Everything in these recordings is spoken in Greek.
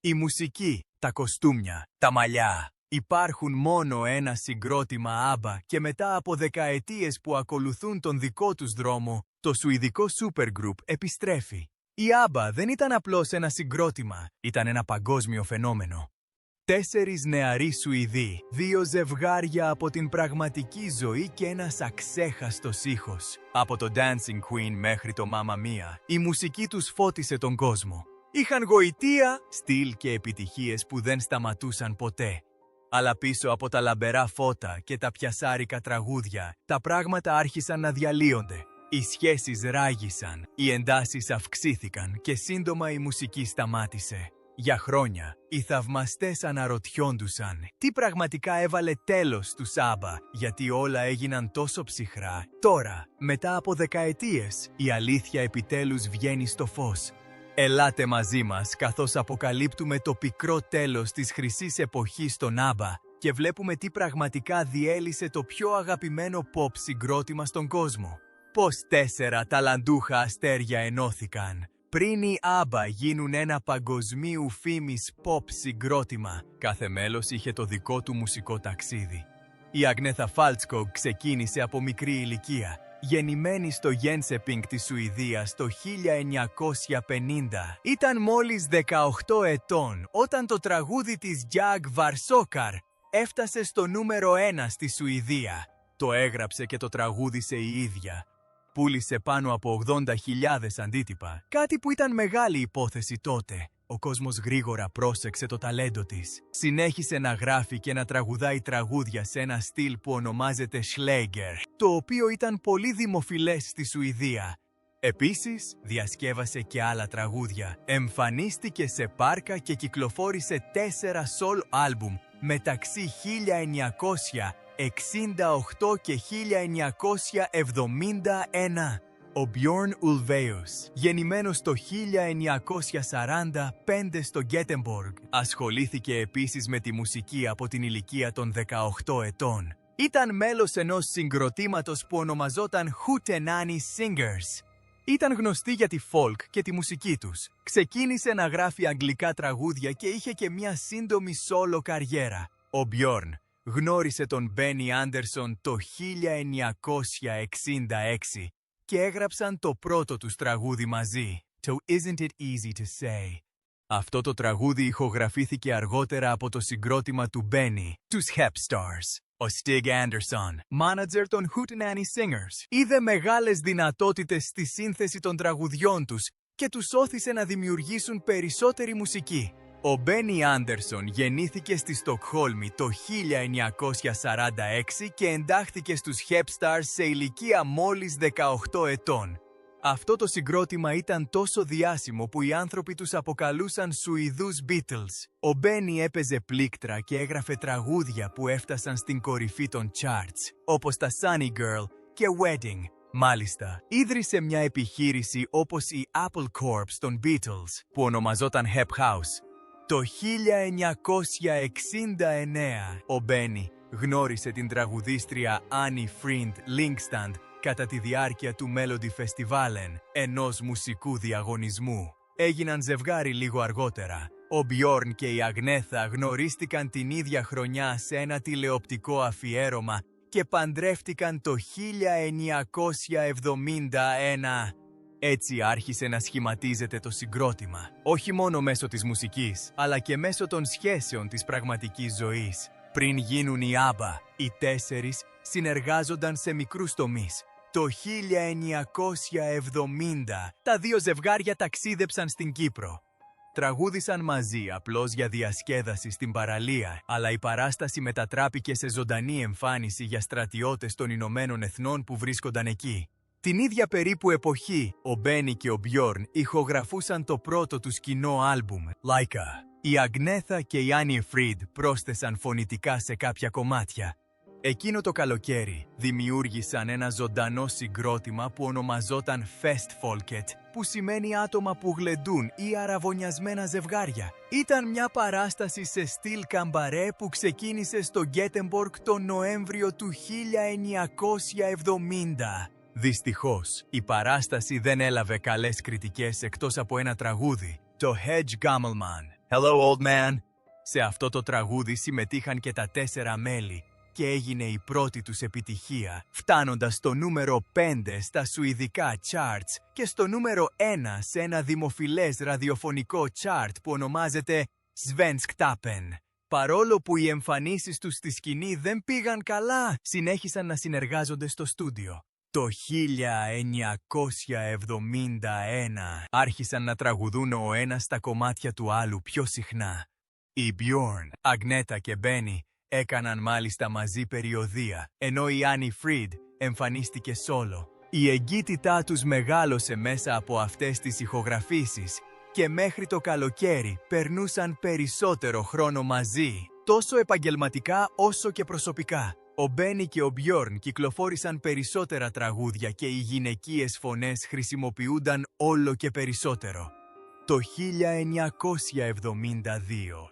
Η μουσική, τα κοστούμια, τα μαλλιά. Υπάρχουν μόνο ένα συγκρότημα ABBA και μετά από δεκαετίες που ακολουθούν τον δικό τους δρόμο, το σουηδικό supergroup επιστρέφει. Η ABBA δεν ήταν απλώς ένα συγκρότημα, ήταν ένα παγκόσμιο φαινόμενο. 4 νεαροί Σουηδοί, 2 ζευγάρια από την πραγματική ζωή και ένας αξέχαστος ήχος. Από το Dancing Queen μέχρι το Mamma Mia, η μουσική τους φώτισε τον κόσμο. Είχαν γοητεία, στυλ και επιτυχίες που δεν σταματούσαν ποτέ. Αλλά πίσω από τα λαμπερά φώτα και τα πιασάρικα τραγούδια, τα πράγματα άρχισαν να διαλύονται. Οι σχέσεις ράγισαν, οι εντάσεις αυξήθηκαν και σύντομα η μουσική σταμάτησε. Για χρόνια, οι θαυμαστές αναρωτιόντουσαν τι πραγματικά έβαλε τέλος στους ABBA, γιατί όλα έγιναν τόσο ψυχρά. Τώρα, μετά από δεκαετίες, η αλήθεια επιτέλους βγαίνει στο φως. Ελάτε μαζί μας καθώς αποκαλύπτουμε το πικρό τέλος της χρυσής εποχής των ABBA και βλέπουμε τι πραγματικά διέλυσε το πιο αγαπημένο pop συγκρότημα στον κόσμο. Πώς 4 ταλαντούχα αστέρια ενώθηκαν. Πριν οι ABBA γίνουν ένα παγκοσμίου φήμης pop συγκρότημα, κάθε μέλος είχε το δικό του μουσικό ταξίδι. Η Αγνέθα Φάλτσκογκ ξεκίνησε από μικρή ηλικία. Γεννημένη στο Γένσεπινγκ της Σουηδίας το 1950, ήταν μόλις 18 ετών όταν το τραγούδι της Jag Varsåkar έφτασε στο νούμερο 1 στη Σουηδία. Το έγραψε και το τραγούδισε η ίδια. Πούλησε πάνω από 80.000 αντίτυπα, κάτι που ήταν μεγάλη υπόθεση τότε. Ο κόσμος γρήγορα πρόσεξε το ταλέντο της. Συνέχισε να γράφει και να τραγουδάει τραγούδια σε ένα στυλ που ονομάζεται Schlager, το οποίο ήταν πολύ δημοφιλές στη Σουηδία. Επίσης, διασκεύασε και άλλα τραγούδια. Εμφανίστηκε σε πάρκα και κυκλοφόρησε 4 solo άλμπουμ μεταξύ 1968 και 1971. Ο Björn Ulvaeus, γεννημένος το 1945 στο Γκέτεμποργκ, ασχολήθηκε επίσης με τη μουσική από την ηλικία των 18 ετών. Ήταν μέλος ενός συγκροτήματος που ονομαζόταν Hootenanny Singers. Ήταν γνωστή για τη folk και τη μουσική τους. Ξεκίνησε να γράφει αγγλικά τραγούδια και είχε και μια σύντομη solo καριέρα. Ο Björn γνώρισε τον Benny Andersson το 1966 και έγραψαν το πρώτο τους τραγούδι μαζί, το Isn't It Easy to Say. Αυτό το τραγούδι ηχογραφήθηκε αργότερα από το συγκρότημα του Benny, τους Hepstars. Ο Stig Andersson, μάνατζερ των Hootenanny Singers, είδε μεγάλες δυνατότητες στη σύνθεση των τραγουδιών τους και τους όθησε να δημιουργήσουν περισσότερη μουσική. Ο Benny Andersson γεννήθηκε στη Στοκχόλμη το 1946 και εντάχθηκε στους Hepstars σε ηλικία μόλις 18 ετών. Αυτό το συγκρότημα ήταν τόσο διάσημο που οι άνθρωποι τους αποκαλούσαν Σουηδούς Beatles. Ο Benny έπαιζε πλήκτρα και έγραφε τραγούδια που έφτασαν στην κορυφή των charts, όπως τα Sunny Girl και Wedding. Μάλιστα, ίδρυσε μια επιχείρηση όπως η Apple Corps των Beatles, που ονομαζόταν Hep House. Το 1969, ο Benny γνώρισε την τραγουδίστρια Annie Friend Lyngstad κατά τη διάρκεια του Melody Festivalen, ενός μουσικού διαγωνισμού. Έγιναν ζευγάρι λίγο αργότερα. Ο Björn και η Αγνέθα γνωρίστηκαν την ίδια χρονιά σε ένα τηλεοπτικό αφιέρωμα και παντρεύτηκαν το 1971. Έτσι άρχισε να σχηματίζεται το συγκρότημα, όχι μόνο μέσω της μουσικής, αλλά και μέσω των σχέσεων της πραγματικής ζωής. Πριν γίνουν οι ABBA, οι 4 συνεργάζονταν σε μικρούς τομείς. Το 1970, τα 2 ζευγάρια ταξίδεψαν στην Κύπρο. Τραγούδησαν μαζί απλώς για διασκέδαση στην παραλία, αλλά η παράσταση μετατράπηκε σε ζωντανή εμφάνιση για στρατιώτες των Ηνωμένων Εθνών που βρίσκονταν εκεί. Την ίδια περίπου εποχή, ο Benny και ο Björn ηχογραφούσαν το πρώτο τους κοινό άλμπουμ, Laika. Η Αγνέθα και η Annie Fried πρόσθεσαν φωνητικά σε κάποια κομμάτια. Εκείνο το καλοκαίρι δημιούργησαν ένα ζωντανό συγκρότημα που ονομαζόταν Festfolket, που σημαίνει άτομα που γλεντούν ή αραβωνιασμένα ζευγάρια. Ήταν μια παράσταση σε στυλ καμπαρέ που ξεκίνησε στο Γκέτεμποργκ τον Νοέμβριο του 1970. Δυστυχώς, η παράσταση δεν έλαβε καλές κριτικές εκτός από ένα τραγούδι, το Hedge Gammelman. Hello, old man. Σε αυτό το τραγούδι συμμετείχαν και τα 4 μέλη και έγινε η πρώτη τους επιτυχία, φτάνοντας στο νούμερο 5 στα σουηδικά charts και στο νούμερο 1 σε ένα δημοφιλές ραδιοφωνικό chart που ονομάζεται Svensktoppen. Παρόλο που οι εμφανίσεις τους στη σκηνή δεν πήγαν καλά, συνέχισαν να συνεργάζονται στο στούντιο. Το 1971 άρχισαν να τραγουδούν ο ένας στα κομμάτια του άλλου πιο συχνά. Οι Björn, Agneta και Benny έκαναν μάλιστα μαζί περιοδεία, ενώ η Annie Frid εμφανίστηκε σόλο. Η εγκύτητά τους μεγάλωσε μέσα από αυτές τις ηχογραφήσεις και μέχρι το καλοκαίρι περνούσαν περισσότερο χρόνο μαζί, τόσο επαγγελματικά όσο και προσωπικά. Ο Μπένι και ο Μπιόρν κυκλοφόρησαν περισσότερα τραγούδια και οι γυναικείες φωνές χρησιμοποιούνταν όλο και περισσότερο. Το 1972,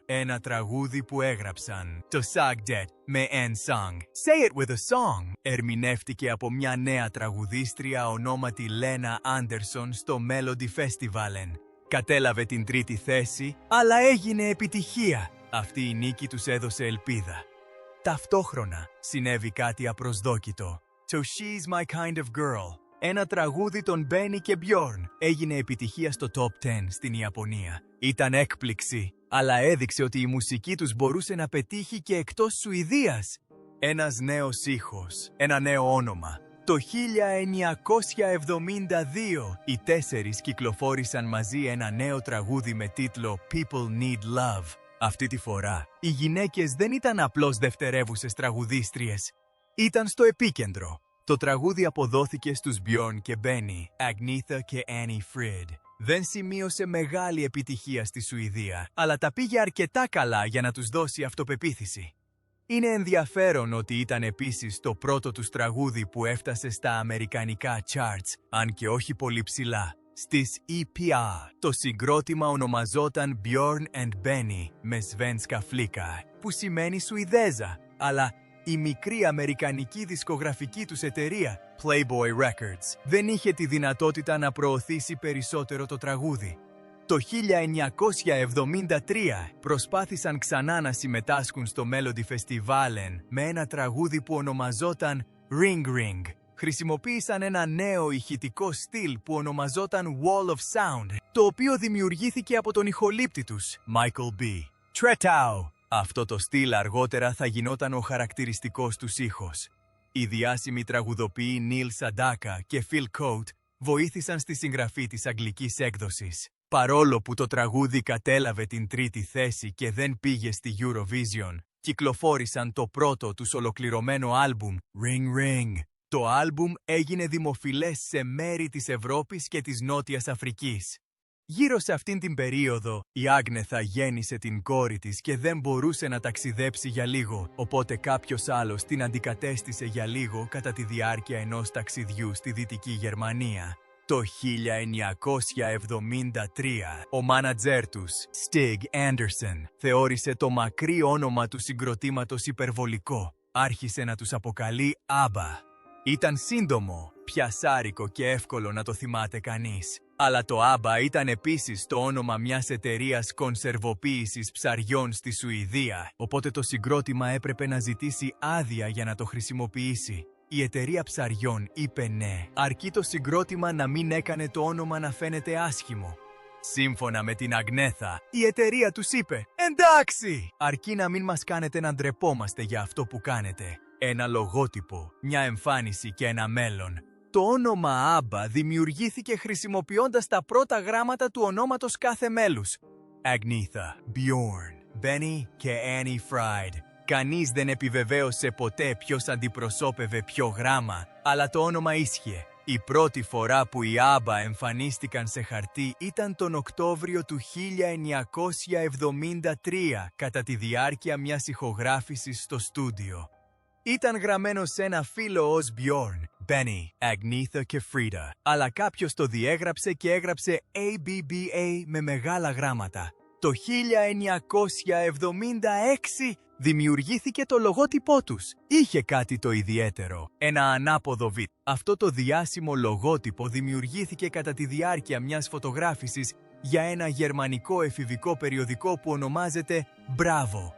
ένα τραγούδι που έγραψαν, το Sagdet με En Song, Say It With A Song, ερμηνεύτηκε από μια νέα τραγουδίστρια ονόματι Λένα Άντερσον στο Melody Festivalen. Κατέλαβε την 3η θέση, αλλά έγινε επιτυχία. Αυτή η νίκη τους έδωσε ελπίδα. Ταυτόχρονα συνέβη κάτι απροσδόκητο. Το She's My Kind of Girl, ένα τραγούδι των Benny και Björn, έγινε επιτυχία στο Top 10 στην Ιαπωνία. Ήταν έκπληξη, αλλά έδειξε ότι η μουσική τους μπορούσε να πετύχει και εκτός Σουηδίας. Ένας νέος ήχος, ένα νέο όνομα. Το 1972, οι 4 κυκλοφόρησαν μαζί ένα νέο τραγούδι με τίτλο People Need Love. Αυτή τη φορά, οι γυναίκες δεν ήταν απλώς δευτερεύουσες τραγουδίστριες. Ήταν στο επίκεντρο. Το τραγούδι αποδόθηκε στους Björn και Benny, Agneta και Annie Frid. Δεν σημείωσε μεγάλη επιτυχία στη Σουηδία, αλλά τα πήγε αρκετά καλά για να τους δώσει αυτοπεποίθηση. Είναι ενδιαφέρον ότι ήταν επίσης το πρώτο τους τραγούδι που έφτασε στα αμερικανικά charts, αν και όχι πολύ ψηλά. Στις EPA, το συγκρότημα ονομαζόταν Björn and Benny με Svenska Flicka, που σημαίνει Σουηδέζα, αλλά η μικρή αμερικανική δισκογραφική τους εταιρεία, Playboy Records, δεν είχε τη δυνατότητα να προωθήσει περισσότερο το τραγούδι. Το 1973 προσπάθησαν ξανά να συμμετάσχουν στο Melody Festivalen με ένα τραγούδι που ονομαζόταν Ring Ring. Χρησιμοποίησαν ένα νέο ηχητικό στυλ που ονομαζόταν Wall of Sound, το οποίο δημιουργήθηκε από τον ηχολήπτη τους, Michael B. Tretau. Αυτό το στυλ αργότερα θα γινόταν ο χαρακτηριστικός τους ήχος. Οι διάσημοι τραγουδοποιοί Neil Sedaka και Phil Coate βοήθησαν στη συγγραφή της αγγλικής έκδοσης. Παρόλο που το τραγούδι κατέλαβε την 3η θέση και δεν πήγε στη Eurovision, κυκλοφόρησαν το πρώτο τους ολοκληρωμένο άλμπουμ, Ring Ring. Το άλμπουμ έγινε δημοφιλές σε μέρη της Ευρώπης και της Νότιας Αφρικής. Γύρω σε αυτήν την περίοδο, η Άγνεθα γέννησε την κόρη της και δεν μπορούσε να ταξιδέψει για λίγο, οπότε κάποιος άλλος την αντικατέστησε για λίγο κατά τη διάρκεια ενός ταξιδιού στη Δυτική Γερμανία. Το 1973, ο μάνατζέρ τους, Stig Anderson, θεώρησε το μακρύ όνομα του συγκροτήματος υπερβολικό. Άρχισε να τους αποκαλεί ABBA. Ήταν σύντομο, πιασάρικο και εύκολο να το θυμάται κανείς. Αλλά το ABBA ήταν επίσης το όνομα μιας εταιρείας κονσερβοποίησης ψαριών στη Σουηδία, οπότε το συγκρότημα έπρεπε να ζητήσει άδεια για να το χρησιμοποιήσει. Η εταιρεία ψαριών είπε ναι, αρκεί το συγκρότημα να μην έκανε το όνομα να φαίνεται άσχημο. Σύμφωνα με την Αγνέθα, η εταιρεία τους είπε «Εντάξει, αρκεί να μην μας κάνετε να ντρεπόμαστε για αυτό που κάνετε. Ένα λογότυπο, μια εμφάνιση και ένα μέλλον». Το όνομα ABBA δημιουργήθηκε χρησιμοποιώντας τα πρώτα γράμματα του ονόματος κάθε μέλους. Agneta, Björn, Benny και Annie Frid. Κανείς δεν επιβεβαίωσε ποτέ ποιος αντιπροσώπευε ποιο γράμμα, αλλά το όνομα ίσχυε. Η πρώτη φορά που οι ABBA εμφανίστηκαν σε χαρτί ήταν τον Οκτώβριο του 1973, κατά τη διάρκεια μιας ηχογράφησης στο στούντιο. Ήταν γραμμένο σε ένα φύλλο ως Björn, Benny, Agneta και Frida, αλλά κάποιος το διέγραψε και έγραψε ABBA με μεγάλα γράμματα. Το 1976 δημιουργήθηκε το λογότυπό τους. Είχε κάτι το ιδιαίτερο, ένα ανάποδο β. Αυτό το διάσημο λογότυπο δημιουργήθηκε κατά τη διάρκεια μιας φωτογράφησης για ένα γερμανικό εφηβικό περιοδικό που ονομάζεται «Μπράβο».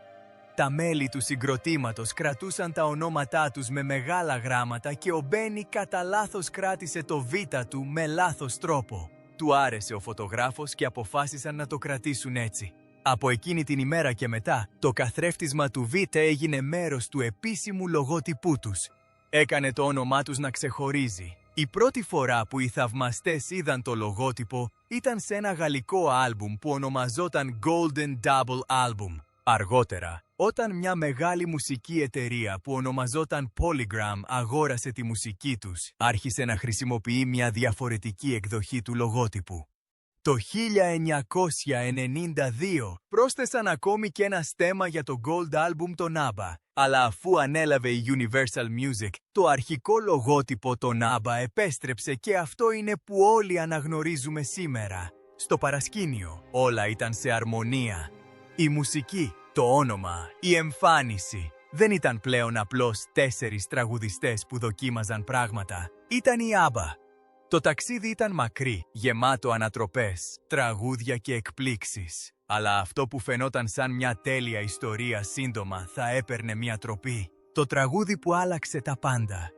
Τα μέλη του συγκροτήματος κρατούσαν τα ονόματά τους με μεγάλα γράμματα και ο Μπένι κατά λάθος κράτησε το Β του με λάθος τρόπο. Του άρεσε ο φωτογράφος και αποφάσισαν να το κρατήσουν έτσι. Από εκείνη την ημέρα και μετά, το καθρέφτισμα του Β έγινε μέρος του επίσημου λογότυπού τους. Έκανε το όνομά τους να ξεχωρίζει. Η πρώτη φορά που οι θαυμαστές είδαν το λογότυπο ήταν σε ένα γαλλικό άλμπουμ που ονομαζόταν Golden Double Album. Αργότερα, όταν μια μεγάλη μουσική εταιρεία που ονομαζόταν Polygram αγόρασε τη μουσική τους, άρχισε να χρησιμοποιεί μια διαφορετική εκδοχή του λογότυπου. Το 1992 πρόσθεσαν ακόμη και ένα στέμμα για το Gold Album των ABBA, αλλά αφού ανέλαβε η Universal Music, το αρχικό λογότυπο των ABBA επέστρεψε και αυτό είναι που όλοι αναγνωρίζουμε σήμερα. Στο παρασκήνιο όλα ήταν σε αρμονία. Η μουσική, το όνομα, η εμφάνιση δεν ήταν πλέον απλώς 4 τραγουδιστές που δοκίμαζαν πράγματα. Ήταν η ABBA. Το ταξίδι ήταν μακρύ, γεμάτο ανατροπές, τραγούδια και εκπλήξεις. Αλλά αυτό που φαινόταν σαν μια τέλεια ιστορία σύντομα θα έπαιρνε μια τροπή. Το τραγούδι που άλλαξε τα πάντα.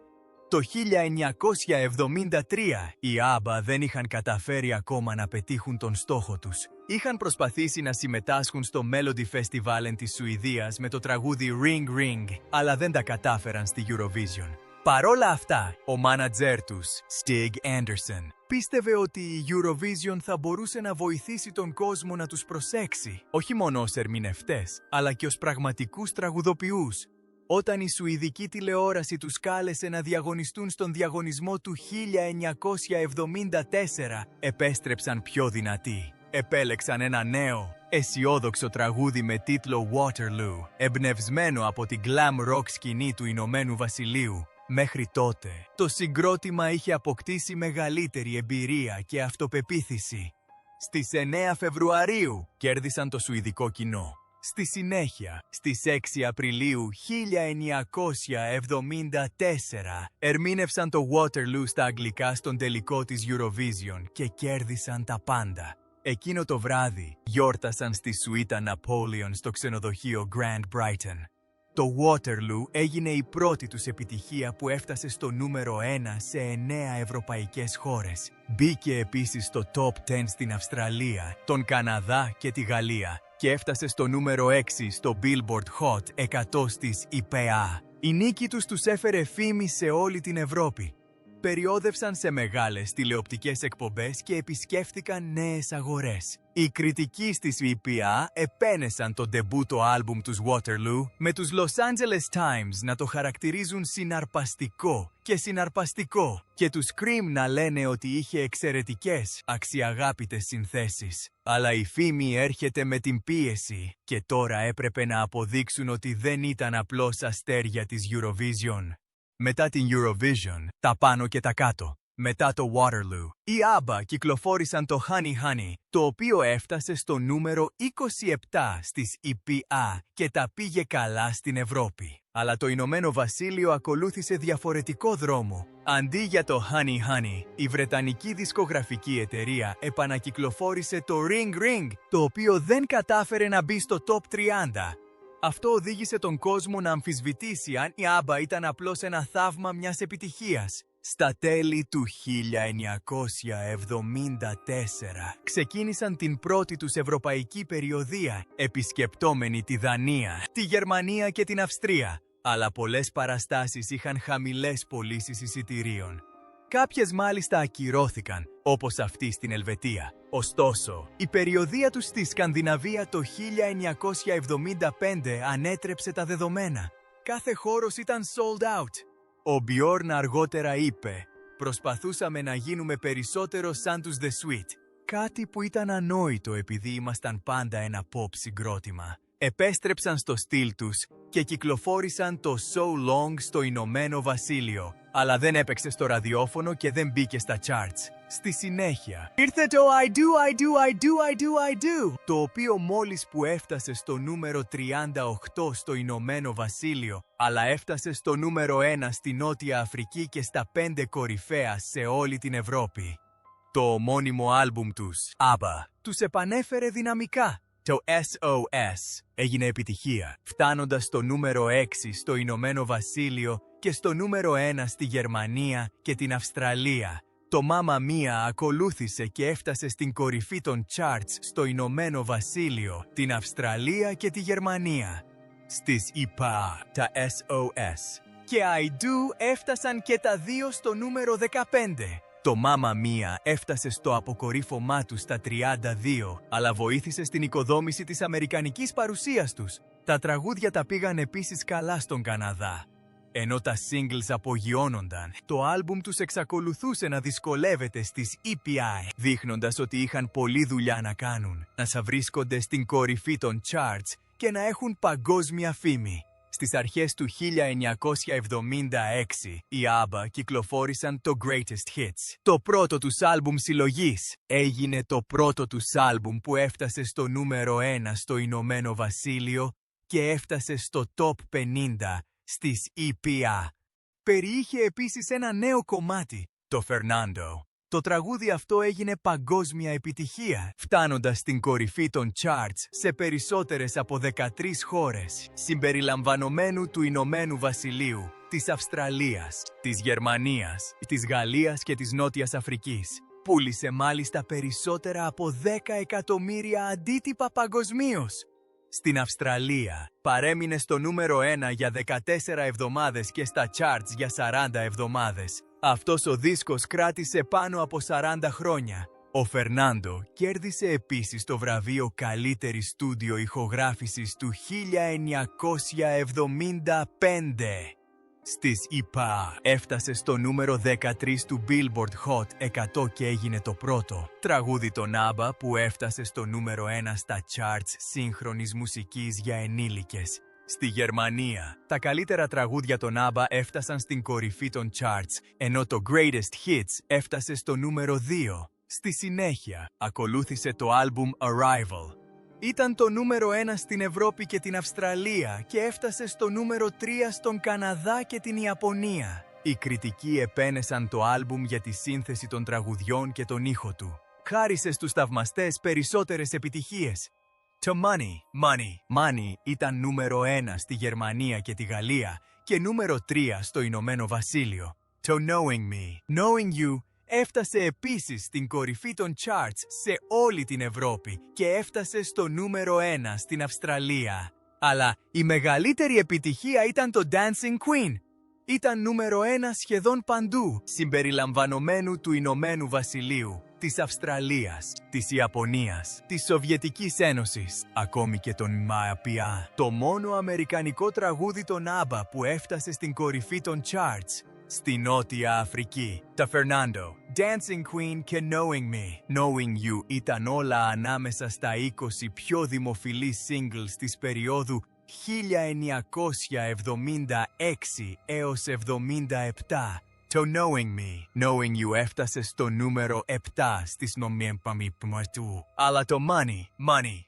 Το 1973 οι ABBA δεν είχαν καταφέρει ακόμα να πετύχουν τον στόχο τους. Είχαν προσπαθήσει να συμμετάσχουν στο Melody Festival της Σουηδίας με το τραγούδι Ring Ring, αλλά δεν τα κατάφεραν στη Eurovision. Παρόλα αυτά, ο μάνατζερ τους, Stig Anderson, πίστευε ότι η Eurovision θα μπορούσε να βοηθήσει τον κόσμο να τους προσέξει, όχι μόνο ως ερμηνευτές, αλλά και ως πραγματικούς τραγουδοποιούς. Όταν η σουηδική τηλεόραση τους κάλεσε να διαγωνιστούν στον διαγωνισμό του 1974, επέστρεψαν πιο δυνατοί. Επέλεξαν ένα νέο, αισιόδοξο τραγούδι με τίτλο Waterloo, εμπνευσμένο από την glam rock σκηνή του Ηνωμένου Βασιλείου. Μέχρι τότε, το συγκρότημα είχε αποκτήσει μεγαλύτερη εμπειρία και αυτοπεποίθηση. Στις 9 Φεβρουαρίου κέρδισαν το σουηδικό κοινό. Στη συνέχεια, στις 6 Απριλίου 1974, ερμήνευσαν το Waterloo στα αγγλικά στον τελικό της Eurovision και κέρδισαν τα πάντα. Εκείνο το βράδυ, γιόρτασαν στη σουίτα Napoleon στο ξενοδοχείο Grand Brighton. Το Waterloo έγινε η πρώτη τους επιτυχία που έφτασε στο νούμερο 1 σε 9 ευρωπαϊκές χώρες. Μπήκε επίσης στο Top 10 στην Αυστραλία, τον Καναδά και τη Γαλλία και έφτασε στο νούμερο 6 στο Billboard Hot 100 της ΙΠΑ. Η νίκη τους έφερε φήμη σε όλη την Ευρώπη. Περιόδευσαν σε μεγάλες τηλεοπτικές εκπομπές και επισκέφθηκαν νέες αγορές. Οι κριτικοί στις ΙΠΑ επένεσαν το ντεμπούτο άλμπουμ τους Waterloo, με τους Los Angeles Times να το χαρακτηρίζουν συναρπαστικό και τους Cream να λένε ότι είχε εξαιρετικές, αξιαγάπητες συνθέσεις. Αλλά η φήμη έρχεται με την πίεση και τώρα έπρεπε να αποδείξουν ότι δεν ήταν απλώς αστέρια της Eurovision. Μετά την Eurovision, τα πάνω και τα κάτω. Μετά το Waterloo, οι ABBA κυκλοφόρησαν το Honey Honey, το οποίο έφτασε στο νούμερο 27 στις ΙΠΑ και τα πήγε καλά στην Ευρώπη. Αλλά το Ηνωμένο Βασίλειο ακολούθησε διαφορετικό δρόμο. Αντί για το Honey Honey, η βρετανική δισκογραφική εταιρεία επανακυκλοφόρησε το Ring Ring, το οποίο δεν κατάφερε να μπει στο Top 30. Αυτό οδήγησε τον κόσμο να αμφισβητήσει αν η ABBA ήταν απλώς ένα θαύμα μιας επιτυχίας. Στα τέλη του 1974 ξεκίνησαν την πρώτη τους ευρωπαϊκή περιοδεία, επισκεπτόμενοι τη Δανία, τη Γερμανία και την Αυστρία. Αλλά πολλές παραστάσεις είχαν χαμηλές πωλήσεις εισιτηρίων. Κάποιες μάλιστα ακυρώθηκαν, όπως αυτή στην Ελβετία. Ωστόσο, η περιοδεία τους στη Σκανδιναβία το 1975 ανέτρεψε τα δεδομένα. Κάθε χώρος ήταν sold out. Ο Bjorn αργότερα είπε «Προσπαθούσαμε να γίνουμε περισσότερο σαν τους The Sweet». Κάτι που ήταν ανόητο επειδή ήμασταν πάντα ένα pop συγκρότημα. Επέστρεψαν στο στυλ τους και κυκλοφόρησαν το So Long στο Ηνωμένο Βασίλειο, αλλά δεν έπαιξε στο ραδιόφωνο και δεν μπήκε στα charts. Στη συνέχεια, ήρθε το I Do, I Do, I Do, I Do, I Do, το οποίο μόλις που έφτασε στο νούμερο 38 στο Ηνωμένο Βασίλειο, αλλά έφτασε στο νούμερο 1 στη Νότια Αφρική και στα 5 κορυφαία σε όλη την Ευρώπη. Το ομώνυμο άλμπουμ τους, ABBA, τους επανέφερε δυναμικά. Το SOS έγινε επιτυχία, φτάνοντας στο νούμερο 6 στο Ηνωμένο Βασίλειο και στο νούμερο 1 στη Γερμανία και την Αυστραλία. Το Mamma Mia ακολούθησε και έφτασε στην κορυφή των charts στο Ηνωμένο Βασίλειο, την Αυστραλία και τη Γερμανία. Στις ΗΠΑ, τα SOS και I Do έφτασαν και τα δύο στο νούμερο 15. Το Mamma Mia έφτασε στο αποκορύφωμά του στα 32, αλλά βοήθησε στην οικοδόμηση της αμερικανικής παρουσίας τους. Τα τραγούδια τα πήγαν επίσης καλά στον Καναδά. Ενώ τα singles απογειώνονταν, το άλμπουμ τους εξακολουθούσε να δυσκολεύεται στις EPI, δείχνοντας ότι είχαν πολλή δουλειά να κάνουν, να βρίσκονται στην κορυφή των charts και να έχουν παγκόσμια φήμη. Στις αρχές του 1976, οι ABBA κυκλοφόρησαν το Greatest Hits, το πρώτο τους άλμπουμ συλλογής. Έγινε το πρώτο τους άλμπουμ που έφτασε στο νούμερο 1 στο Ηνωμένο Βασίλειο και έφτασε στο Top 50 στις EPA. Περιείχε επίσης ένα νέο κομμάτι, το Fernando. Το τραγούδι αυτό έγινε παγκόσμια επιτυχία, φτάνοντας στην κορυφή των charts σε περισσότερες από 13 χώρες, συμπεριλαμβανομένου του Ηνωμένου Βασιλείου, της Αυστραλίας, της Γερμανίας, της Γαλλίας και της Νότιας Αφρικής. Πούλησε μάλιστα περισσότερα από 10 εκατομμύρια αντίτυπα παγκοσμίως. Στην Αυστραλία, παρέμεινε στο νούμερο 1 για 14 εβδομάδες και στα charts για 40 εβδομάδες. Αυτός ο δίσκος κράτησε πάνω από 40 χρόνια. Ο Φερνάντο κέρδισε επίσης το βραβείο καλύτερη στούντιο ηχογράφησης του 1975. Στις ΗΠΑ έφτασε στο νούμερο 13 του Billboard Hot 100 και έγινε το πρώτο τραγούδι των ABBA που έφτασε στο νούμερο 1 στα charts σύγχρονης μουσικής για ενήλικες. Στη Γερμανία, τα καλύτερα τραγούδια των ABBA έφτασαν στην κορυφή των charts, ενώ το Greatest Hits έφτασε στο νούμερο 2. Στη συνέχεια, ακολούθησε το άλμπουμ Arrival. Ήταν το νούμερο 1 στην Ευρώπη και την Αυστραλία και έφτασε στο νούμερο 3 στον Καναδά και την Ιαπωνία. Οι κριτικοί επένεσαν το άλμπουμ για τη σύνθεση των τραγουδιών και τον ήχο του. Χάρισε στους θαυμαστές περισσότερες επιτυχίες. Το Money ήταν νούμερο 1 στη Γερμανία και τη Γαλλία και νούμερο 3 στο Ηνωμένο Βασίλειο. Το Knowing You έφτασε επίσης στην κορυφή των charts σε όλη την Ευρώπη και έφτασε στο νούμερο 1 στην Αυστραλία. Αλλά η μεγαλύτερη επιτυχία ήταν το Dancing Queen. Ήταν νούμερο 1 σχεδόν παντού, συμπεριλαμβανομένου του Ηνωμένου Βασιλείου, της Αυστραλίας, της Ιαπωνίας, της Σοβιετικής Ένωσης, ακόμη και των ΜΑΠΙΑ. Το μόνο αμερικανικό τραγούδι των ABBA που έφτασε στην κορυφή των charts. Στη Νότια Αφρική, τα Fernando, Dancing Queen και Knowing You ήταν όλα ανάμεσα στα 20 πιο δημοφιλή singles της περίοδου 1976 έως 77. Το Knowing You έφτασε στο νούμερο 7 στις νομιέμπαμιπμα του, αλλά το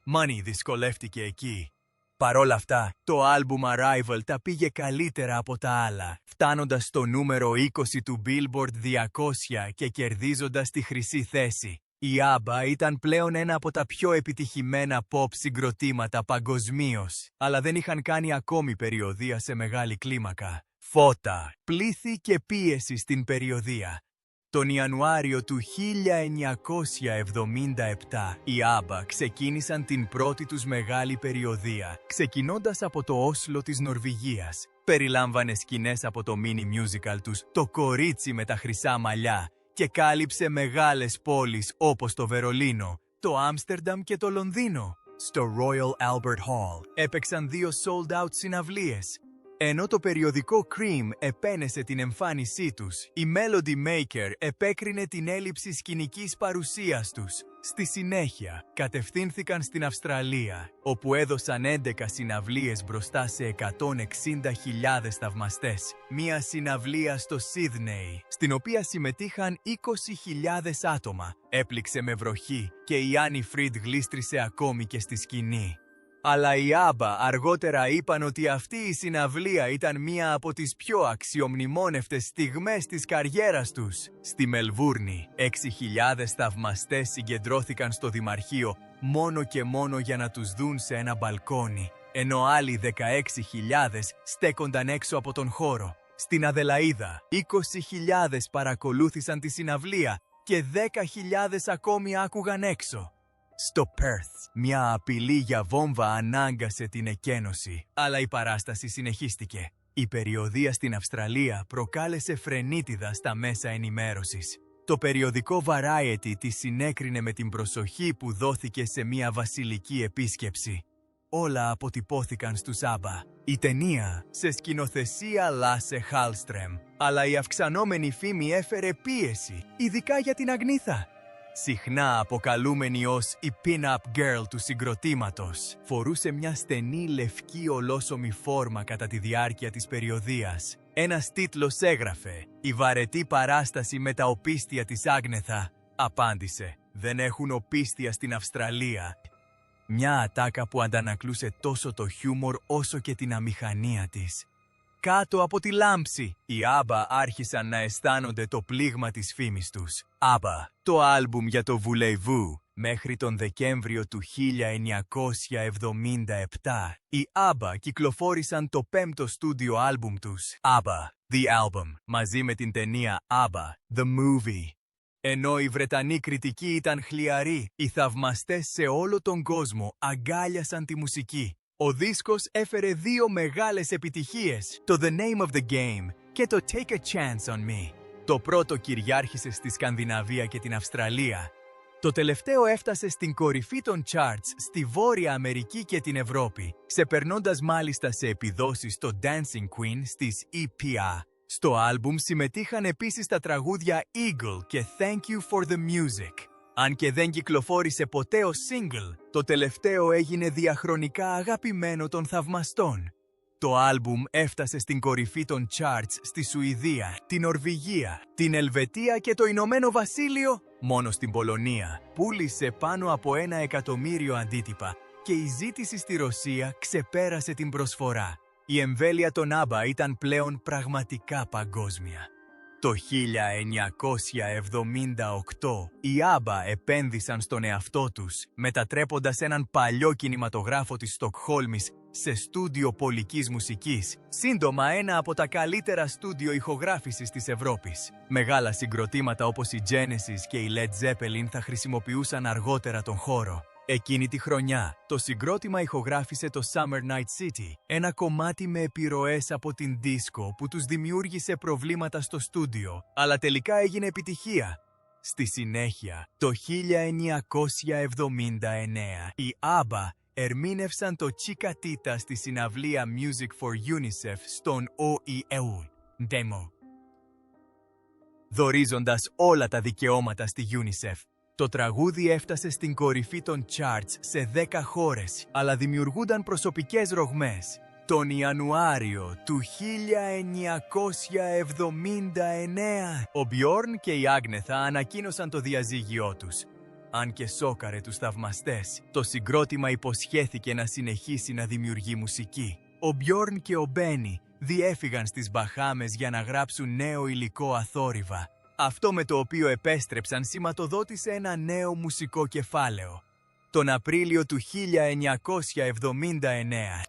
Money δυσκολεύτηκε εκεί. Παρόλα αυτά, το άλμπουμ Arrival τα πήγε καλύτερα από τα άλλα, φτάνοντας στο νούμερο 20 του Billboard 200 και κερδίζοντας τη χρυσή θέση. Η ABBA ήταν πλέον ένα από τα πιο επιτυχημένα pop συγκροτήματα παγκοσμίως, αλλά δεν είχαν κάνει ακόμη περιοδεία σε μεγάλη κλίμακα. Φώτα, πλήθη και πίεση στην περιοδεία. Τον Ιανουάριο του 1977, οι ABBA ξεκίνησαν την πρώτη τους μεγάλη περιοδεία, ξεκινώντας από το Όσλο της Νορβηγίας. Περιλάμβανε σκηνές από το mini musical τους «Το κορίτσι με τα χρυσά μαλλιά» και κάλυψε μεγάλες πόλεις όπως το Βερολίνο, το Άμστερνταμ και το Λονδίνο. Στο Royal Albert Hall έπαιξαν 2 sold-out συναυλίες. Ενώ το περιοδικό Cream επένεσε την εμφάνισή τους, η Melody Maker επέκρινε την έλλειψη σκηνικής παρουσίας τους. Στη συνέχεια, κατευθύνθηκαν στην Αυστραλία, όπου έδωσαν 11 συναυλίες μπροστά σε 160.000 θαυμαστές. Μία συναυλία στο Σίδνεϊ, στην οποία συμμετείχαν 20.000 άτομα. Έπληξε με βροχή και η Άννη Φριντ γλίστρισε ακόμη και στη σκηνή. Αλλά οι ABBA αργότερα είπαν ότι αυτή η συναυλία ήταν μία από τις πιο αξιομνημόνευτες στιγμές της καριέρας τους. Στη Μελβούρνη, 6.000 θαυμαστές συγκεντρώθηκαν στο Δημαρχείο μόνο και μόνο για να τους δουν σε ένα μπαλκόνι, ενώ άλλοι 16.000 στέκονταν έξω από τον χώρο. Στην Αδελαΐδα, 20.000 παρακολούθησαν τη συναυλία και 10.000 ακόμη άκουγαν έξω. Στο Perth, μια απειλή για βόμβα ανάγκασε την εκένωση, αλλά η παράσταση συνεχίστηκε. Η περιοδεία στην Αυστραλία προκάλεσε φρενίτιδα στα μέσα ενημέρωσης. Το περιοδικό Variety τη συνέκρινε με την προσοχή που δόθηκε σε μια βασιλική επίσκεψη. Όλα αποτυπώθηκαν στους ABBA. Η ταινία σε σκηνοθεσία Lasse Hallström, αλλά η αυξανόμενη φήμη έφερε πίεση, ειδικά για την Αγνίθα. Συχνά αποκαλούμενη ως η pin-up girl του συγκροτήματος, φορούσε μια στενή λευκή ολόσωμη φόρμα κατά τη διάρκεια της περιοδείας. Ένας τίτλος έγραφε «Η βαρετή παράσταση με τα οπίστια της Άγνεθα». Απάντησε «Δεν έχουν οπίστια στην Αυστραλία». Μια ατάκα που αντανακλούσε τόσο το χιούμορ όσο και την αμηχανία της. Κάτω από τη λάμψη, οι ABBA άρχισαν να αισθάνονται το πλήγμα της φήμης τους. ABBA, το άλμπουμ για το Voulez-Vous. Μέχρι τον Δεκέμβριο του 1977, οι ABBA κυκλοφόρησαν το 5ο στούντιο άλμπουμ τους, ABBA, The Album, μαζί με την ταινία ABBA, The Movie. Ενώ η Βρετανή κριτική ήταν χλιαρή, οι θαυμαστές σε όλο τον κόσμο αγκάλιασαν τη μουσική. Ο δίσκος έφερε 2 μεγάλες επιτυχίες, το The Name of the Game και το Take a Chance on Me. Το πρώτο κυριάρχησε στη Σκανδιναβία και την Αυστραλία. Το τελευταίο έφτασε στην κορυφή των charts στη Βόρεια Αμερική και την Ευρώπη, ξεπερνώντας μάλιστα σε επιδόσεις το Dancing Queen στις EPA. Στο άλμπουμ συμμετείχαν επίσης τα τραγούδια Eagle και Thank You for the Music. Αν και δεν κυκλοφόρησε ποτέ ως single, το τελευταίο έγινε διαχρονικά αγαπημένο των θαυμαστών. Το άλμπουμ έφτασε στην κορυφή των charts στη Σουηδία, την Νορβηγία, την Ελβετία και το Ηνωμένο Βασίλειο. Μόνο στην Πολωνία πούλησε πάνω από 1 εκατομμύριο αντίτυπα και η ζήτηση στη Ρωσία ξεπέρασε την προσφορά. Η εμβέλεια των ABBA ήταν πλέον πραγματικά παγκόσμια. Το 1978, οι ABBA επένδυσαν στον εαυτό τους, μετατρέποντας έναν παλιό κινηματογράφο της Στοκχόλμης σε στούντιο πολικής μουσικής, σύντομα ένα από τα καλύτερα στούντιο ηχογράφησης της Ευρώπης. Μεγάλα συγκροτήματα όπως η Genesis και η Led Zeppelin θα χρησιμοποιούσαν αργότερα τον χώρο. Εκείνη τη χρονιά, το συγκρότημα ηχογράφησε το Summer Night City, ένα κομμάτι με επιρροές από την δίσκο που τους δημιούργησε προβλήματα στο στούντιο, αλλά τελικά έγινε επιτυχία. Στη συνέχεια, το 1979, οι ABBA ερμήνευσαν το Chiquitita στη συναυλία Music for UNICEF στον OEU Demo, δωρίζοντας όλα τα δικαιώματα στη UNICEF. Το τραγούδι έφτασε στην κορυφή των charts σε 10 χώρες, αλλά δημιουργούνταν προσωπικές ρογμές. Τον Ιανουάριο του 1979, ο Björn και η Άγνεθα ανακοίνωσαν το διαζύγιό τους. Αν και σόκαρε τους θαυμαστές, το συγκρότημα υποσχέθηκε να συνεχίσει να δημιουργεί μουσική. Ο Björn και ο Benny διέφυγαν στις Μπαχάμες για να γράψουν νέο υλικό αθόρυβα. Αυτό με το οποίο επέστρεψαν σηματοδότησε ένα νέο μουσικό κεφάλαιο. Τον Απρίλιο του 1979,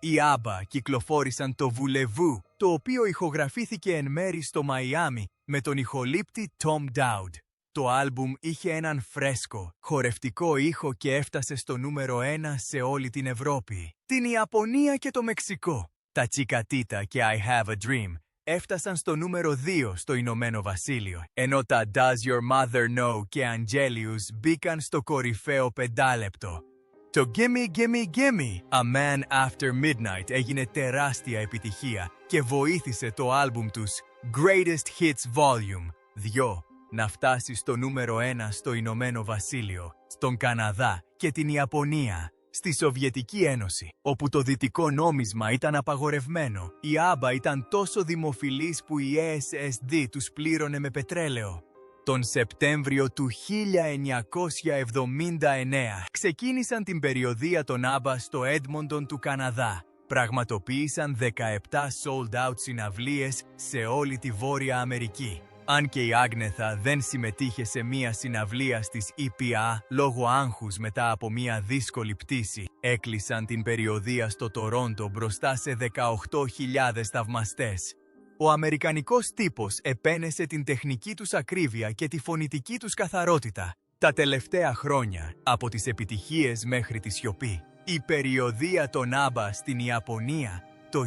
οι ABBA κυκλοφόρησαν το Voulez-Vous, το οποίο ηχογραφήθηκε εν μέρη στο Μαϊάμι με τον ηχολήπτη Tom Dowd. Το άλμπουμ είχε έναν φρέσκο, χορευτικό ήχο και έφτασε στο νούμερο 1 σε όλη την Ευρώπη, την Ιαπωνία και το Μεξικό. Τα Chiquitita και I Have a Dream έφτασαν στο νούμερο 2 στο Ηνωμένο Βασίλειο, ενώ τα Does Your Mother Know και Angelius μπήκαν στο κορυφαίο 5λεπτο. Το Gimme Gimme Gimme, A Man After Midnight έγινε τεράστια επιτυχία και βοήθησε το άλμπουμ τους Greatest Hits Volume 2 να φτάσει στο νούμερο 1 στο Ηνωμένο Βασίλειο, στον Καναδά και την Ιαπωνία. Στη Σοβιετική Ένωση, όπου το δυτικό νόμισμα ήταν απαγορευμένο, οι ABBA ήταν τόσο δημοφιλείς που η ESSD τους πλήρωνε με πετρέλαιο. Τον Σεπτέμβριο του 1979 ξεκίνησαν την περιοδεία των ABBA στο Έντμοντον του Καναδά. Πραγματοποίησαν 17 sold-out συναυλίες σε όλη τη Βόρεια Αμερική. Αν και η Άγνεθα δεν συμμετείχε σε μία συναυλία στις EPA λόγω άγχους μετά από μία δύσκολη πτήση, έκλεισαν την περιοδεία στο Τορόντο μπροστά σε 18.000 θαυμαστές. Ο αμερικανικός τύπος επένεσε την τεχνική τους ακρίβεια και τη φωνητική τους καθαρότητα. Τα τελευταία χρόνια, από τις επιτυχίες μέχρι τη σιωπή, η περιοδεία των ABBA στην Ιαπωνία το 1980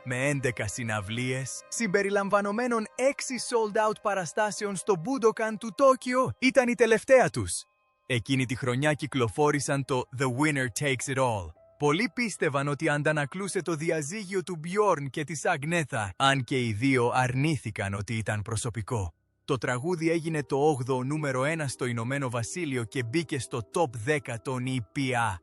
με 11 συναυλίες, συμπεριλαμβανομένων 6 sold-out παραστάσεων στο Budokan του Τόκιο, ήταν η τελευταία τους. Εκείνη τη χρονιά κυκλοφόρησαν το The Winner Takes It All. Πολλοί πίστευαν ότι αντανακλούσε το διαζύγιο του Bjorn και της Αγνέθα, αν και οι δύο αρνήθηκαν ότι ήταν προσωπικό. Το τραγούδι έγινε το 8ο νούμερο 1 στο Ηνωμένο Βασίλειο και μπήκε στο top 10 των EPA.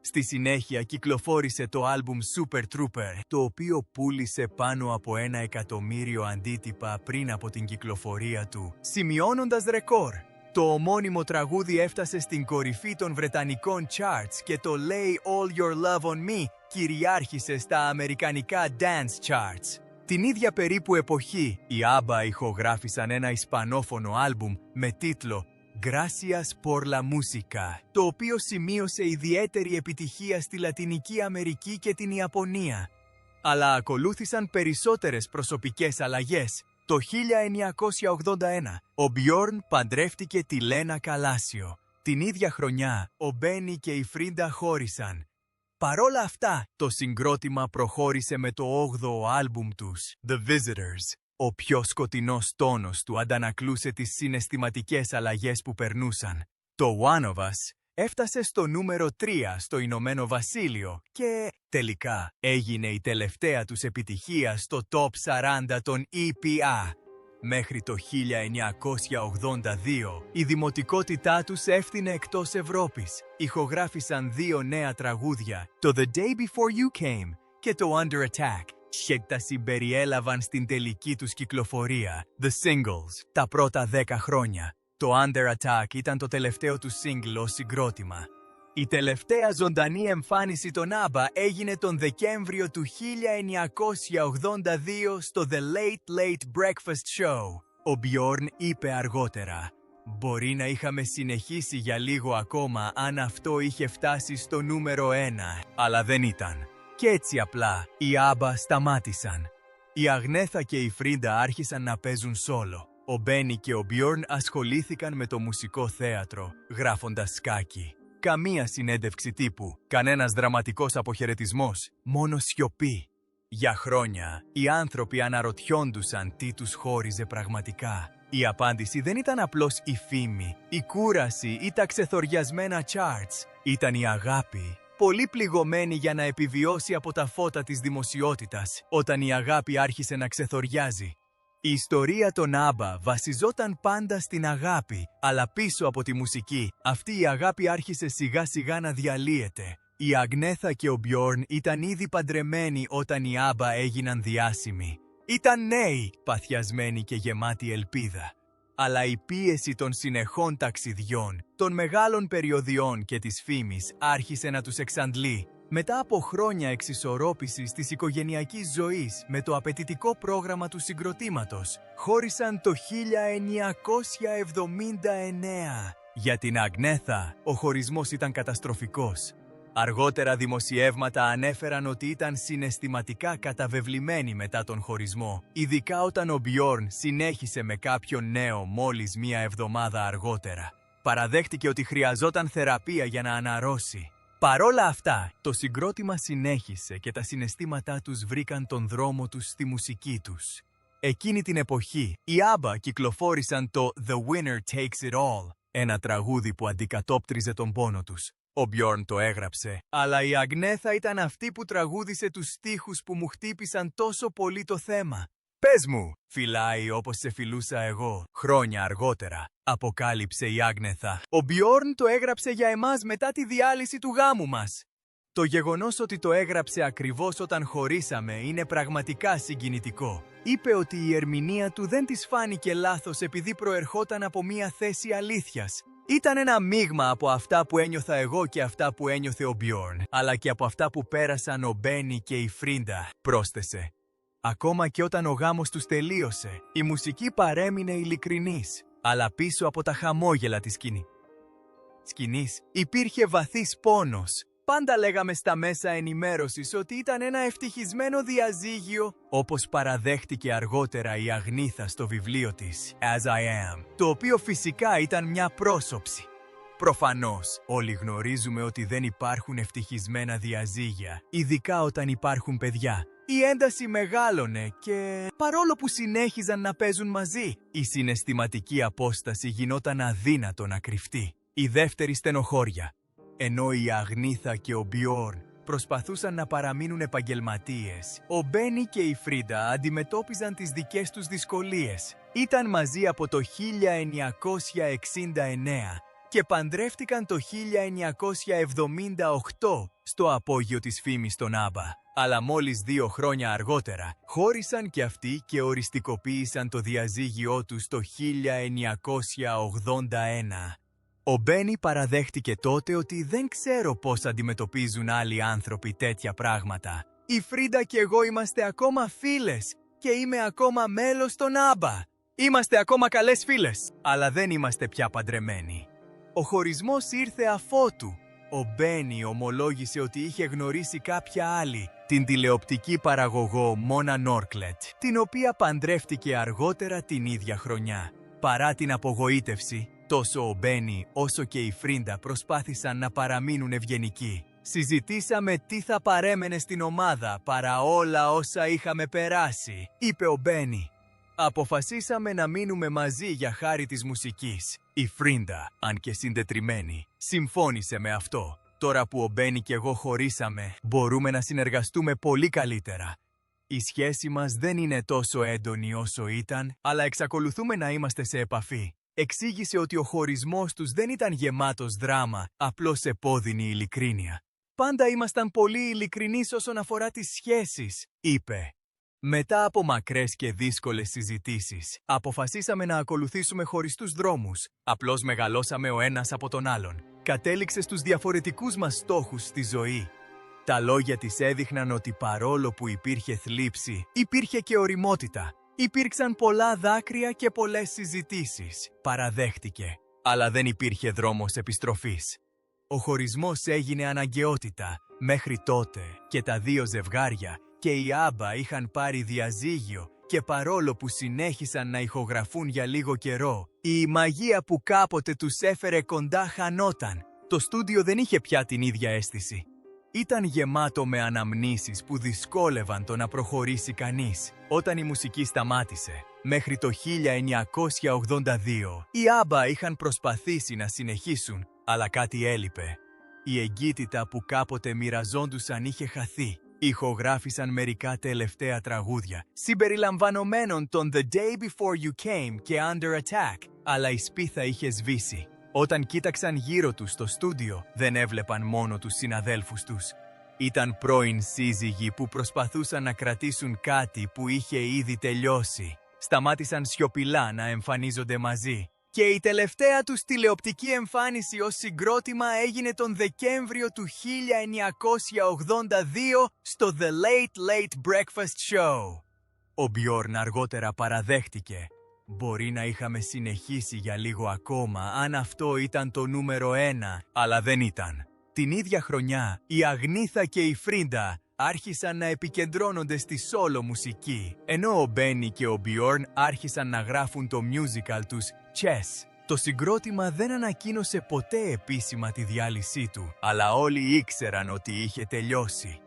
Στη συνέχεια κυκλοφόρησε το άλμπουμ Super Trooper, το οποίο πούλησε πάνω από 1 εκατομμύριο αντίτυπα πριν από την κυκλοφορία του, σημειώνοντας ρεκόρ. Το ομώνυμο τραγούδι έφτασε στην κορυφή των βρετανικών charts και το Lay All Your Love On Me κυριάρχησε στα αμερικανικά dance charts. Την ίδια περίπου εποχή, οι ABBA ηχογράφησαν ένα ισπανόφωνο άλμπουμ με τίτλο Gracias por la Música, το οποίο σημείωσε ιδιαίτερη επιτυχία στη Λατινική Αμερική και την Ιαπωνία. Αλλά ακολούθησαν περισσότερες προσωπικές αλλαγές. Το 1981, ο Bjorn παντρεύτηκε τη Λένα Καλάσιο. Την ίδια χρονιά, ο Μπένι και η Φρίντα χώρισαν. Παρόλα αυτά, το συγκρότημα προχώρησε με το 8ο άλμπουμ τους, The Visitors. Ο πιο σκοτεινός τόνος του αντανακλούσε τις συναισθηματικές αλλαγές που περνούσαν. Το One of Us έφτασε στο νούμερο 3 στο Ηνωμένο Βασίλειο και τελικά έγινε η τελευταία τους επιτυχία στο top 40 των EPA. Μέχρι το 1982 η δημοτικότητά τους έφθινε εκτός Ευρώπης. Ηχογράφησαν 2 νέα τραγούδια, το The Day Before You Came και το Under Attack, και τα συμπεριέλαβαν στην τελική τους κυκλοφορία, The Singles, τα πρώτα 10 χρόνια. Το Under Attack ήταν το τελευταίο του single ως συγκρότημα. Η τελευταία ζωντανή εμφάνιση των ABBA έγινε τον Δεκέμβριο του 1982 στο The Late Late Breakfast Show. Ο Bjorn είπε αργότερα «Μπορεί να είχαμε συνεχίσει για λίγο ακόμα αν αυτό είχε φτάσει στο νούμερο 1, αλλά δεν ήταν». Κι έτσι απλά, οι ABBA σταμάτησαν. Η Αγνέθα και η Φρίντα άρχισαν να παίζουν σόλο. Ο Μπένι και ο Bjorn ασχολήθηκαν με το μουσικό θέατρο, γράφοντας σκάκι. Καμία συνέντευξη τύπου, κανένας δραματικός αποχαιρετισμός, μόνο σιωπή. Για χρόνια, οι άνθρωποι αναρωτιόντουσαν τι τους χώριζε πραγματικά. Η απάντηση δεν ήταν απλώς η φήμη, η κούραση ή τα ξεθοριασμένα charts. Ήταν η αγάπη. Πολύ πληγωμένη για να επιβιώσει από τα φώτα της δημοσιότητας, όταν η αγάπη άρχισε να ξεθοριάζει. Η ιστορία των ABBA βασιζόταν πάντα στην αγάπη, αλλά πίσω από τη μουσική, αυτή η αγάπη άρχισε σιγά σιγά να διαλύεται. Η Αγνέθα και ο Bjorn ήταν ήδη παντρεμένοι όταν οι ABBA έγιναν διάσημοι. Ήταν νέοι, παθιασμένοι και γεμάτοι ελπίδα. Αλλά η πίεση των συνεχών ταξιδιών, των μεγάλων περιοδιών και της φήμης άρχισε να τους εξαντλεί. Μετά από χρόνια εξισορρόπησης της οικογενειακής ζωής με το απαιτητικό πρόγραμμα του συγκροτήματος, χώρισαν το 1979. Για την Αγνέθα, ο χωρισμός ήταν καταστροφικός. Αργότερα δημοσιεύματα ανέφεραν ότι ήταν συναισθηματικά καταβεβλημένη μετά τον χωρισμό, ειδικά όταν ο Bjorn συνέχισε με κάποιον νέο μόλις 1 εβδομάδα αργότερα. Παραδέχτηκε ότι χρειαζόταν θεραπεία για να αναρρώσει. Παρόλα αυτά, το συγκρότημα συνέχισε και τα συναισθήματά τους βρήκαν τον δρόμο τους στη μουσική τους. Εκείνη την εποχή, οι ABBA κυκλοφόρησαν το The Winner Takes It All, ένα τραγούδι που αντικατόπτριζε τον πόνο τους. Ο Bjorn το έγραψε, αλλά η Αγνέθα ήταν αυτή που τραγούδισε τους στίχους που μου χτύπησαν τόσο πολύ το θέμα. «Πες μου, φυλάει όπως σε φιλούσα εγώ», χρόνια αργότερα, αποκάλυψε η Άγνεθα. Ο Bjorn το έγραψε για εμάς μετά τη διάλυση του γάμου μας. Το γεγονός ότι το έγραψε ακριβώς όταν χωρίσαμε είναι πραγματικά συγκινητικό. Είπε ότι η ερμηνεία του δεν της φάνηκε λάθος επειδή προερχόταν από μία θέση αλήθειας. Ήταν ένα μείγμα από αυτά που ένιωθα εγώ και αυτά που ένιωθε ο Bjorn, αλλά και από αυτά που πέρασαν ο Benny και η Frida, πρόσθεσε. Ακόμα και όταν ο γάμος τους τελείωσε, η μουσική παρέμεινε ειλικρινής, αλλά πίσω από τα χαμόγελα της σκηνής υπήρχε βαθύς πόνος. Πάντα λέγαμε στα μέσα ενημέρωσης ότι ήταν ένα ευτυχισμένο διαζύγιο, όπως παραδέχτηκε αργότερα η Αγνήθα στο βιβλίο της As I Am, το οποίο φυσικά ήταν μια πρόσωψη. Προφανώς, όλοι γνωρίζουμε ότι δεν υπάρχουν ευτυχισμένα διαζύγια, ειδικά όταν υπάρχουν παιδιά. Η ένταση μεγάλωνε και, παρόλο που συνέχιζαν να παίζουν μαζί, η συναισθηματική απόσταση γινόταν αδύνατο να κρυφτεί. Η δεύτερη στενοχώρια. Ενώ η Αγνήθα και ο Bjorn προσπαθούσαν να παραμείνουν επαγγελματίες, ο Benny και η Frida αντιμετώπιζαν τις δικές τους δυσκολίες. Ήταν μαζί από το 1969 και παντρεύτηκαν το 1978 στο απόγειο της φήμης στον Άμπα. Αλλά μόλις 2 χρόνια αργότερα χώρισαν και αυτοί και οριστικοποίησαν το διαζύγιό τους το 1981. Ο Benny παραδέχτηκε τότε ότι δεν ξέρω πώς αντιμετωπίζουν άλλοι άνθρωποι τέτοια πράγματα. Η Frida και εγώ είμαστε ακόμα φίλες και είμαι ακόμα μέλος στον Άμπα. Είμαστε ακόμα καλές φίλες, αλλά δεν είμαστε πια παντρεμένοι. Ο χωρισμός ήρθε αφότου. Ο Benny ομολόγησε ότι είχε γνωρίσει κάποια άλλη, την τηλεοπτική παραγωγό Μόνα Νόρκλετ, την οποία παντρεύτηκε αργότερα την ίδια χρονιά. Παρά την απογοήτευση, τόσο ο Benny όσο και η Frida προσπάθησαν να παραμείνουν ευγενικοί. Συζητήσαμε τι θα παρέμενε στην ομάδα παρά όλα όσα είχαμε περάσει, είπε ο Benny. Αποφασίσαμε να μείνουμε μαζί για χάρη της μουσικής. Η Frida, αν και συντετριμμένη, συμφώνησε με αυτό. Τώρα που ο Benny και εγώ χωρίσαμε, μπορούμε να συνεργαστούμε πολύ καλύτερα. Η σχέση μας δεν είναι τόσο έντονη όσο ήταν, αλλά εξακολουθούμε να είμαστε σε επαφή. Εξήγησε ότι ο χωρισμός τους δεν ήταν γεμάτος δράμα, απλώς επώδυνη ειλικρίνεια. Πάντα ήμασταν πολύ ειλικρινείς όσον αφορά τις σχέσεις, είπε. Μετά από μακρές και δύσκολες συζητήσεις, αποφασίσαμε να ακολουθήσουμε χωριστούς δρόμους. Απλώς μεγαλώσαμε ο ένας από τον άλλον. Κατέληξε στους διαφορετικούς μας στόχους στη ζωή. Τα λόγια της έδειχναν ότι παρόλο που υπήρχε θλίψη, υπήρχε και ωριμότητα. Υπήρξαν πολλά δάκρυα και πολλές συζητήσεις, παραδέχτηκε, αλλά δεν υπήρχε δρόμος επιστροφής. Ο χωρισμός έγινε αναγκαιότητα. Μέχρι τότε και τα 2 ζευγάρια και η Άμπα είχαν πάρει διαζύγιο και παρόλο που συνέχισαν να ηχογραφούν για λίγο καιρό, η μαγεία που κάποτε τους έφερε κοντά χανόταν. Το στούντιο δεν είχε πια την ίδια αίσθηση. Ήταν γεμάτο με αναμνήσεις που δυσκόλευαν το να προχωρήσει κανείς. Όταν η μουσική σταμάτησε, μέχρι το 1982, οι Άμπα είχαν προσπαθήσει να συνεχίσουν, αλλά κάτι έλειπε. Η εγκύτητα που κάποτε μοιραζόντουσαν είχε χαθεί. Ηχογράφησαν μερικά τελευταία τραγούδια, συμπεριλαμβανομένων των The Day Before You Came και Under Attack, αλλά η σπίθα είχε σβήσει. Όταν κοίταξαν γύρω τους στο στούντιο, δεν έβλεπαν μόνο τους συναδέλφους τους. Ήταν πρώην σύζυγοι που προσπαθούσαν να κρατήσουν κάτι που είχε ήδη τελειώσει. Σταμάτησαν σιωπηλά να εμφανίζονται μαζί. Και η τελευταία τους τηλεοπτική εμφάνιση ως συγκρότημα έγινε τον Δεκέμβριο του 1982 στο The Late Late Breakfast Show. Ο Bjorn αργότερα παραδέχτηκε. Μπορεί να είχαμε συνεχίσει για λίγο ακόμα αν αυτό ήταν το νούμερο 1, αλλά δεν ήταν. Την ίδια χρονιά, η Αγνήθα και η Frida άρχισαν να επικεντρώνονται στη solo μουσική, ενώ ο Benny και ο Bjorn άρχισαν να γράφουν το musical τους Chess. Το συγκρότημα δεν ανακοίνωσε ποτέ επίσημα τη διάλυσή του, αλλά όλοι ήξεραν ότι είχε τελειώσει.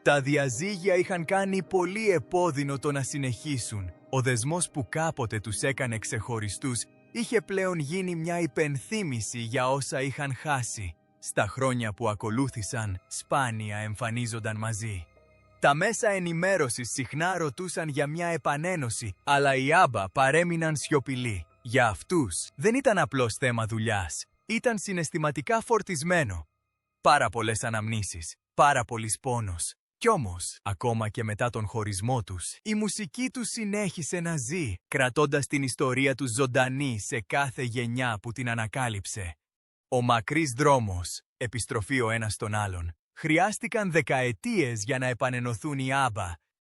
Τα διαζύγια είχαν κάνει πολύ επώδυνο το να συνεχίσουν. Ο δεσμός που κάποτε τους έκανε ξεχωριστούς είχε πλέον γίνει μια υπενθύμηση για όσα είχαν χάσει. Στα χρόνια που ακολούθησαν, σπάνια εμφανίζονταν μαζί. Τα μέσα ενημέρωσης συχνά ρωτούσαν για μια επανένωση, αλλά οι Άμπα παρέμειναν σιωπηλοί. Για αυτούς δεν ήταν απλώς θέμα δουλειάς, ήταν συναισθηματικά φορτισμένο. Πάρα πολλές αναμνήσεις, πάρα πολύς πόνος. Κι όμως, ακόμα και μετά τον χωρισμό τους, η μουσική τους συνέχισε να ζει, κρατώντας την ιστορία τους ζωντανή σε κάθε γενιά που την ανακάλυψε. Ο μακρύς δρόμος, επιστροφή ο ένας στον άλλον, χρειάστηκαν δεκαετίες για να επανενωθούν οι ABBA.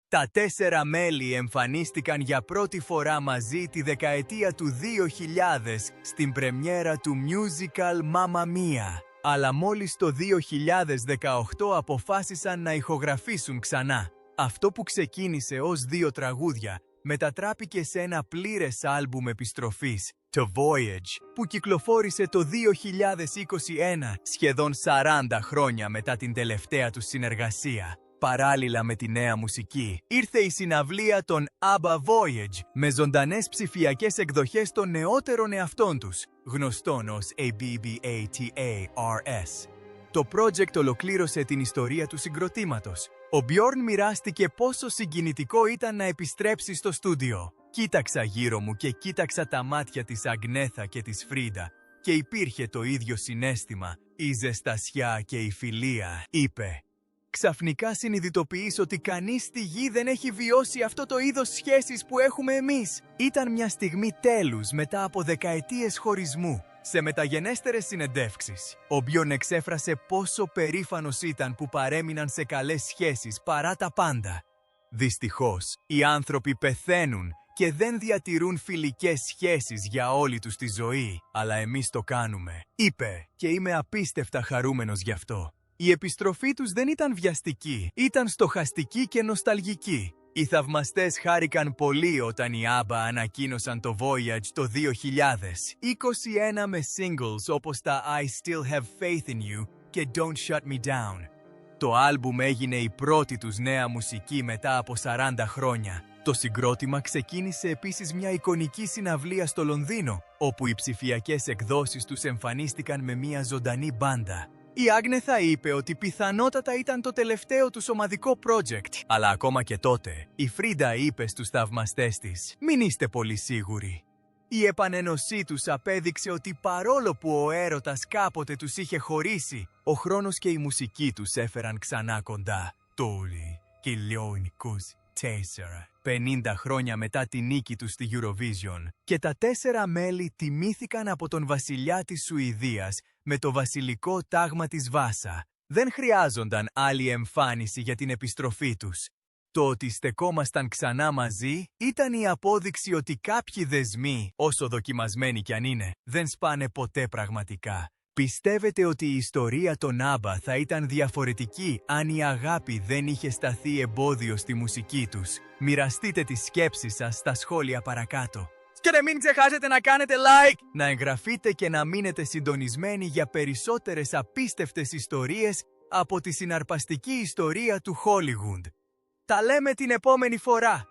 Τα 4 μέλη εμφανίστηκαν για πρώτη φορά μαζί τη δεκαετία του 2000 στην πρεμιέρα του musical Mamma Mia. Αλλά μόλις το 2018 αποφάσισαν να ηχογραφήσουν ξανά. Αυτό που ξεκίνησε ως 2 τραγούδια μετατράπηκε σε ένα πλήρες άλμπουμ επιστροφής, το Voyage, που κυκλοφόρησε το 2021, σχεδόν 40 χρόνια μετά την τελευταία τους συνεργασία. Παράλληλα με τη νέα μουσική, ήρθε η συναυλία των ABBA Voyage, με ζωντανές ψηφιακές εκδοχές των νεότερων εαυτών τους, γνωστών ως ABBATARS. Το project ολοκλήρωσε την ιστορία του συγκροτήματος. Ο Bjorn μοιράστηκε πόσο συγκινητικό ήταν να επιστρέψει στο στούντιο. «Κοίταξα γύρω μου και κοίταξα τα μάτια της Αγνέθα και της Φρίντα και υπήρχε το ίδιο συναίσθημα, η ζεστασιά και η φιλία», είπε. «Ξαφνικά συνειδητοποιείς ότι κανείς στη γη δεν έχει βιώσει αυτό το είδος σχέσης που έχουμε εμείς. Ήταν μια στιγμή τέλους μετά από δεκαετίες χωρισμού». Σε μεταγενέστερες συνεντεύξεις, ο Bjorn εξέφρασε πόσο περήφανος ήταν που παρέμειναν σε καλές σχέσεις παρά τα πάντα. «Δυστυχώς, οι άνθρωποι πεθαίνουν και δεν διατηρούν φιλικές σχέσεις για όλη τους τη ζωή, αλλά εμείς το κάνουμε», είπε, και είμαι απίστευτα χαρούμενος γι' αυτό. Η επιστροφή τους δεν ήταν βιαστική, ήταν στοχαστική και νοσταλγική. Οι θαυμαστές χάρηκαν πολύ όταν οι ABBA ανακοίνωσαν το Voyage το 2021 με singles όπως τα I Still Have Faith in You και Don't Shut Me Down. Το άλμπουμ έγινε η πρώτη τους νέα μουσική μετά από 40 χρόνια. Το συγκρότημα ξεκίνησε επίσης μια εικονική συναυλία στο Λονδίνο, όπου οι ψηφιακές εκδόσεις τους εμφανίστηκαν με μια ζωντανή μπάντα. Η Άγνεθα είπε ότι πιθανότατα ήταν το τελευταίο τους ομαδικό project. Αλλά ακόμα και τότε, η Φρίντα είπε στους θαυμαστές της «Μην είστε πολύ σίγουροι». Η επανένωσή τους απέδειξε ότι παρόλο που ο έρωτας κάποτε τους είχε χωρίσει, ο χρόνος και η μουσική τους έφεραν ξανά κοντά. Τόλι και λιώνικος 50 χρόνια μετά τη νίκη τους στη Eurovision, και τα 4 μέλη τιμήθηκαν από τον βασιλιά της Σουηδίας με το βασιλικό τάγμα της Βάσα. Δεν χρειάζονταν άλλη εμφάνιση για την επιστροφή τους. Το ότι στεκόμασταν ξανά μαζί ήταν η απόδειξη ότι κάποιοι δεσμοί, όσο δοκιμασμένοι κι αν είναι, δεν σπάνε ποτέ πραγματικά. Πιστεύετε ότι η ιστορία των ABBA θα ήταν διαφορετική αν η αγάπη δεν είχε σταθεί εμπόδιο στη μουσική τους? Μοιραστείτε τις σκέψεις σας στα σχόλια παρακάτω. Και μην ξεχάσετε να κάνετε like, να εγγραφείτε και να μείνετε συντονισμένοι για περισσότερες απίστευτες ιστορίες από τη συναρπαστική ιστορία του Hollywood. Τα λέμε την επόμενη φορά!